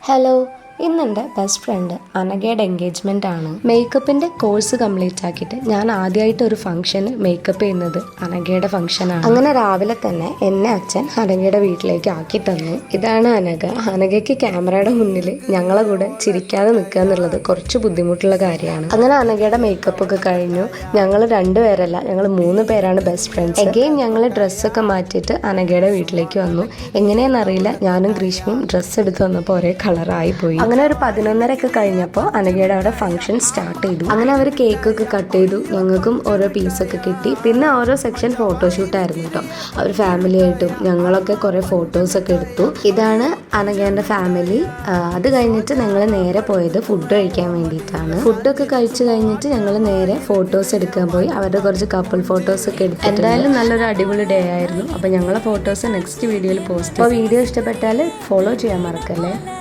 Hello, ഇന്നെൻ്റെ best friend അനഘയുടെ engagement ആണ്. മേക്കപ്പിൻ്റെ course complete ആക്കിയിട്ട് ഞാൻ ആദ്യമായിട്ട് ഒരു ഫംഗ്ഷന് മേക്കപ്പ് ചെയ്യുന്നത് അനഘയുടെ ഫംഗ്ഷനാണ്. അങ്ങനെ രാവിലെ തന്നെ എന്നെ അച്ഛൻ അനഘയുടെ വീട്ടിലേക്ക് ആക്കി തന്നു. ഇതാണ് അനഘ. അനഘയ്ക്ക് ക്യാമറയുടെ മുന്നിൽ ഞങ്ങളെ കൂടെ ചിരിക്കാതെ നിൽക്കുക എന്നുള്ളത് കുറച്ച് ബുദ്ധിമുട്ടുള്ള കാര്യമാണ്. അങ്ങനെ അനഘയുടെ മേക്കപ്പ് ഒക്കെ കഴിഞ്ഞു. ഞങ്ങൾ 2 പേരല്ല, ഞങ്ങൾ 3 പേരാണ് ബെസ്റ്റ് ഫ്രണ്ട്സ്. എഗെയിൻ ഞങ്ങൾ ഡ്രസ്സൊക്കെ മാറ്റിയിട്ട് അനഘയുടെ വീട്ടിലേക്ക് വന്നു. എങ്ങനെയാണെന്നറിയില്ല, ഞാനും ഗ്രീഷ്മയും ഡ്രസ്സ് എടുത്ത് വന്നപ്പോൾ ഒരേ കളറായി പോയി. അങ്ങനെ ഒരു 11:30 ഒക്കെ കഴിഞ്ഞപ്പോൾ അനഘയുടെ അവിടെ ഫംഗ്ഷൻ സ്റ്റാർട്ട് ചെയ്തു. അങ്ങനെ അവർ കേക്കൊക്കെ കട്ട് ചെയ്തു. ഞങ്ങൾക്കും ഓരോ പീസൊക്കെ കിട്ടി. പിന്നെ ഓരോ സെക്ഷൻ ഫോട്ടോഷൂട്ടായിരുന്നു കേട്ടോ. അവർ ഫാമിലി ആയിട്ടും ഞങ്ങളൊക്കെ കുറേ ഫോട്ടോസൊക്കെ എടുത്തു. ഇതാണ് അനഘേൻ്റെ ഫാമിലി. അത് കഴിഞ്ഞിട്ട് ഞങ്ങൾ നേരെ പോയത് ഫുഡ് കഴിക്കാൻ വേണ്ടിയിട്ടാണ്. ഫുഡൊക്കെ കഴിച്ച് കഴിഞ്ഞിട്ട് ഞങ്ങൾ നേരെ ഫോട്ടോസ് എടുക്കാൻ പോയി. അവരുടെ കുറച്ച് കപ്പിൾ ഫോട്ടോസൊക്കെ എടുത്തു. എന്തായാലും നല്ലൊരു അടിപൊളി ഡേ ആയിരുന്നു. അപ്പോൾ ഞങ്ങളെ ഫോട്ടോസ് നെക്സ്റ്റ് വീഡിയോയിൽ പോസ്റ്റ്. അപ്പോൾ വീഡിയോ ഇഷ്ടപ്പെട്ടാൽ ഫോളോ ചെയ്യാൻ മറക്കല്ലേ.